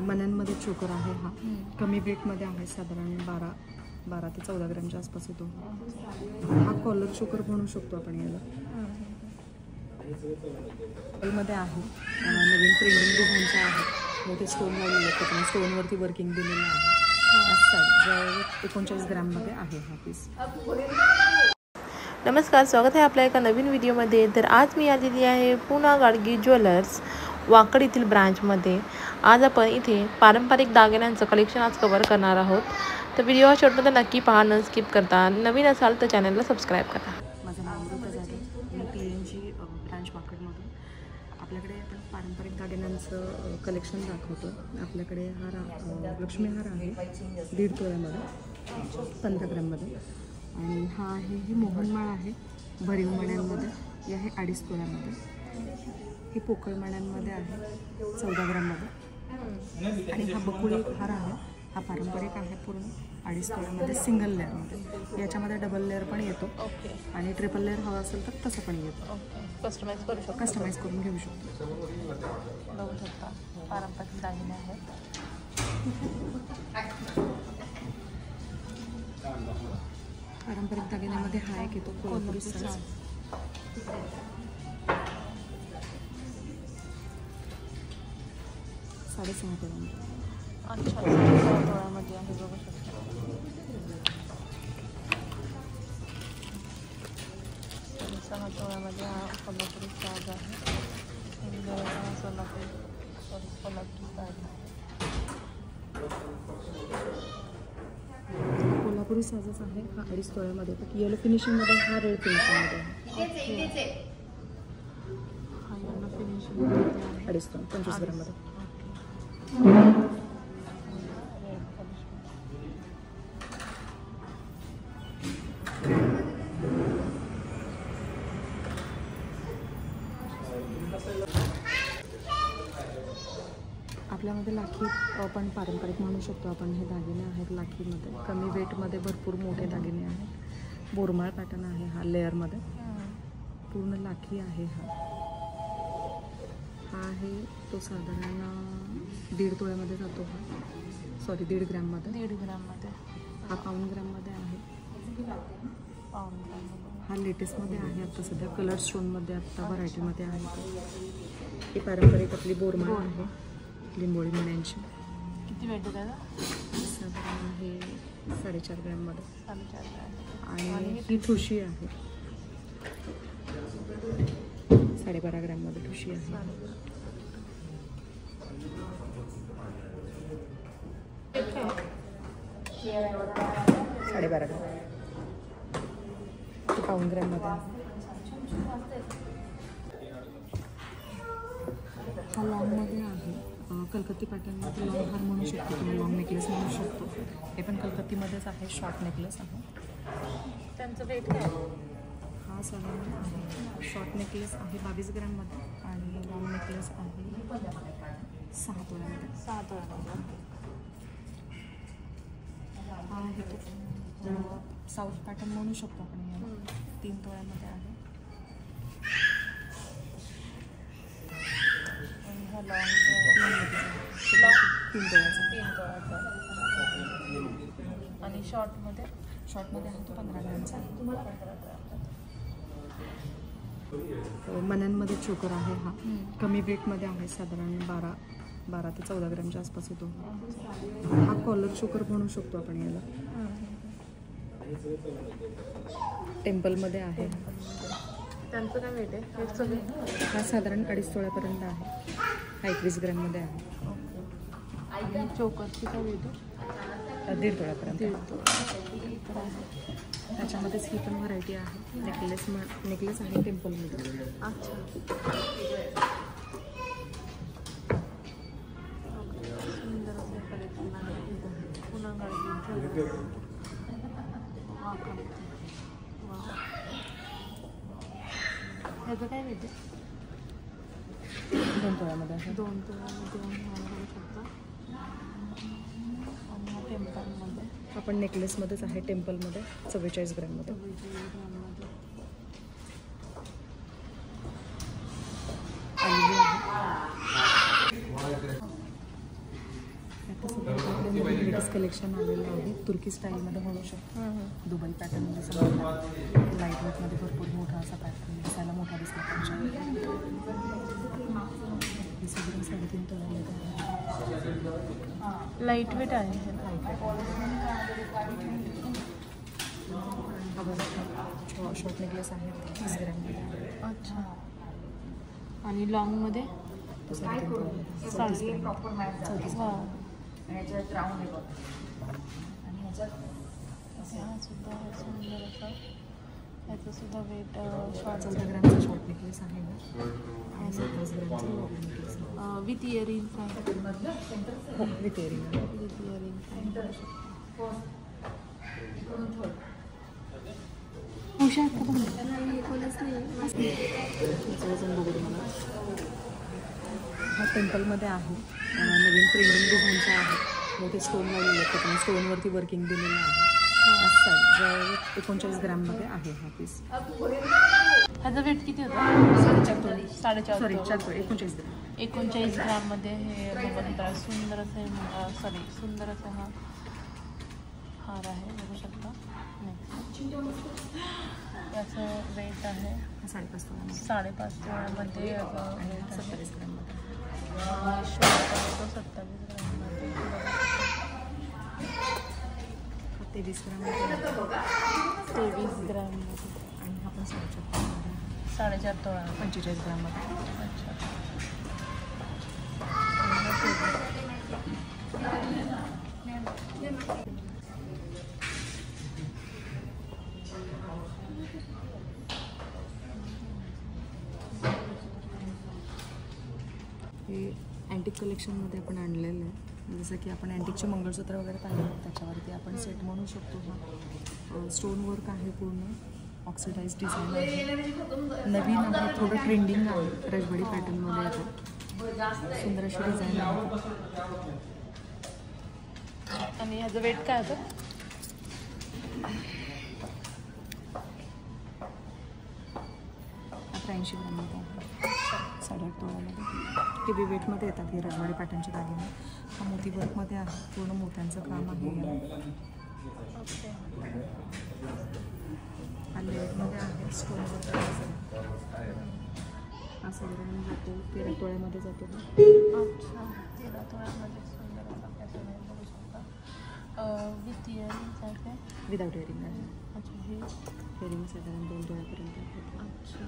मण्यांमध्ये चोकर आहे हा. कमी वेटमध्ये आहे, साधारण 12 ते 14 ग्रॅमच्या आसपास येतो. हा कॉलर चोकर म्हणू शकतो आपण याला. मध्ये आहे, नवीन ट्रेंडिंग डिझाईनचा आहे. मोठे स्टोन लावलेले आहेत, त्याच्यामुळे स्टोनवरती वर्किंग दिलेलं आहे. 39 ग्रॅममध्ये आहे हा पीस. नमस्कार, स्वागत आहे आपल्या एका नवीन व्हिडिओमध्ये. तर आज मी आलेली आहे पुणा गाडगी ज्वेलर्स वाकड येथील ब्रांचमध्ये. आज आपण इथे पारंपरिक दागिन्यांचं कलेक्शन आज कव्हर करणार आहोत. तर व्हिडिओ शेवटपर्यंत नक्की पहा, न स्किप करता. नवीन असाल तर चॅनलला सबस्क्राईब करा. माझं नाव अमृता जाधव, मी PNG ब्रांच वाकडमधून. आपल्याकडे आपण पारंपरिक दागिन्यांचं कलेक्शन दाखवतो. आपल्याकडे लक्ष्मी हार आहे 1.5 तोळ्यामध्ये, 15 ग्रॅममध्ये. आणि हा आहे, ही मोहनमाळ आहे भरीव मण्यांमध्ये, ही आहे 2.5 तोळ्यामध्ये. ही पोकळ मण्यांमध्ये आहे 14 ग्रॅममध्ये. आणि हा बकुळी हार आहे, हा पारंपरिक आहे पूर्ण 2.5 तोळ्यामध्ये, सिंगल लेअरमध्ये. याच्यामध्ये डबल लेअर पण येतो आणि ट्रिपल लेअर हवा असेल तर तसं पण येतो. कस्टमाइज करून घेऊ शकतो. बघू शकता पारंपरिक दागिने आहेत. पारंपरिक दागिन्यामध्ये हा एक येतो कोल्हापुरी साज. 6.5 तोळ्यामध्ये. अच्छा, 6.5 तोळ्यामध्ये आहे. बघू शकता 6.5 तोळ्यामध्ये हा कोल्हापुरी साज आहे. कोल्हापुरी साज कोल्हापुरी साजच आहे, हा 2.5 तोळ्यामध्ये. तर येलो फिनिशिंगमध्ये, हा रेड फिनिशिंगमध्ये आहे. हा येलो फिनिशिंगमध्ये आहे 2.5 तोळा 25 ग्रॅममध्ये. आपल्यामध्ये लाखी पण पारंपरिक म्हणू शकतो आपण. हे दागिने आहेत लाखीमध्ये, कमी वेटमध्ये भरपूर मोठे दागिने आहेत. बोरमाळ पॅटर्न आहे हा लेअरमध्ये, पूर्ण लाखी आहे. हा आहे तो साधारण 1.5 तोळ्यामध्ये जातो. हा 1.5 ग्रॅममध्ये. 1.5 ग्रॅममध्ये. हा 1 ग्रॅममध्ये आहे. 1 ग्रॅममध्ये. हा लेटेस्टमध्ये आहे आता सध्या, कलर स्टोनमध्ये आत्ता व्हरायटीमध्ये आहे. ही पारंपरिक आपली बोरमाळ आहे लिंबोळी मण्यांची. किती वेट आहे त्याला? साधारण हे 4.5 ग्रॅममध्ये. 4.5 ग्रॅम. आणि ही ठुशी आहे 12.5 ग्रॅममध्ये. ठुशी आहे 12.5 ग्रॅम. 1 ग्रॅममध्ये आहे. हा लॉंगमध्ये आहे, कलकत्ती पॅटर्नमध्ये लॉंग हार म्हणू शकतो किंवा लॉंग नेकलेस म्हणू शकतो. हे पण कलकत्तीमध्येच आहे, शॉर्ट नेकलेस आहे. त्यांचं वेट काय? हा साधारण शॉर्ट नेकलेस आहे 22 ग्रॅममध्ये आणि लॉंग नेकलेस आहे 6 तोळ्यामध्ये. 6 तोळ्यामध्ये. हा आहे तो साऊथ पॅटर्न म्हणू शकतो आपण याला, 3 तोळ्यामध्ये आहे. तीन तोळ्याचा. आणि शॉर्टमध्ये आहे तो 15 ग्रॅमचा. मण्यांमध्ये चोकर आहे हा, कमी वेटमध्ये आहे, साधारण 12 ते 14 ग्रॅमच्या आसपास येतो. हा कॉलर चोकर म्हणू शकतो आपण याला. टेम्पलमध्ये आहे. त्यांचं काय वेट आहे? हा साधारण 2.5 तोळ्यापर्यंत आहे. हा 21 ग्रॅममध्ये आहे. आणि चोकरची काय वेट आहे? 1.5 तोळ्यापर्यंत. त्याच्यामध्येच ही पण व्हरायटी आहे. नेकलेस आहे टेम्पलमध्ये. अच्छा, सुंदर असं कलेक्शन आहे पुणा गाडगी ज्वेलर्स. ह्याचं काय वेट आहे? 2 तोळ्यामध्ये आहे. 2 तोळ्यामध्ये बघू शकता. आणि हा टेम्पलमध्ये, आपण नेकलेसमध्येच आहे टेम्पलमध्ये, 44 ग्रॅममध्ये. 44 ग्रॅममध्ये. आलेली आहे. आता सध्या आपल्याकडे नवीन लेटेस्ट कलेक्शन आलेलं आहे. तुर्की स्टाईलमध्ये म्हणू शकतो. दुबई पॅटर्नमध्ये सगळं लाईट वेटमध्ये भरपूर मोठा असा पॅटर्न, दिसायला मोठा दिसला पाहिजे. हे सगळं 3.5 तोळ्यामध्ये लाईट वेट आहे. शॉर्ट नेकलेस आहे 30 ग्रॅम. अच्छा. आणि लॉंगमध्ये 3.5 तोळ्यामध्ये 34 ग्रॅम. वा. याचं सुद्धा वेट 14 ग्रॅमचा शॉर्ट नेकलेस आहे ना, आणि 27 ग्रॅमचा लॉंग नेकलेस विथ इयरिंग्स आहे. With earring. विथ इयरिंग्स आहे. हा टेम्पलमध्ये आहे. नवीन ट्रेंडिंग डिझाईनचा आहे. मोठे स्टोन लावलेले आहेत, त्याच्यामुळे स्टोनवरती वर्किंग दिलेलं आहे. 39 ग्रॅममध्ये आहे हा पीस. ह्याचं वेट किती होतं? 4.5 सॉरी 39 ग्रॅम. 39 ग्रॅममध्ये हे बघा सुंदर असं सुंदर असं हा हार आहे, बघू शकता. याचं वेट आहे 5.5 तोळ्यामध्ये. 5.5 तोळ्यामध्ये. 27 ग्रॅममध्ये. 27 ग्रॅममध्ये. 23 ग्रॅममध्ये. 23 ग्रॅममध्ये. आणि हा पण 4.5 4.5 तोळा. 45 ग्रॅममध्ये. अच्छा. हे अँटिक कलेक्शनमध्ये आपण आणलेलं आहे. जसं की आपण अँटिकचे मंगळसूत्र वगैरे पाहिलं, त्याच्यावरती आपण सेट म्हणू शकतो. हा स्टोन वर्क आहे, पूर्ण ऑक्सिडाइज डिझाईन आहे. नवीन आहे, थोडं ट्रेंडिंग आहे. रजवाडी पॅटर्नमध्ये येतो. सुंदर अशी डिझाईन आहे. आणि ह्याचं वेट काय होतं? आता 80 ग्रॅममध्ये आहे. 8.5 तोळ्यामध्ये. हेवी वेटमध्ये येतात हे रजवाडी पॅटर्नचे दागिने. हा मोती वर्कमध्ये आहे, पूर्ण मोत्यांचं काम आहे. हा लेटमध्ये आहे, स्टोन वर्क. हा साधारण जातो 13 तोळ्यामध्ये जातो. अच्छा. 13 तोळ्यामध्ये सुंदर असा पॅटर्न आहे, बघू शकता. विथ इयरिंग्स आहे काय? विदाउट इयरिंग आहे. अच्छा. हे इयरिंग साधारण 2 तोळ्यापर्यंत आहे. अच्छा.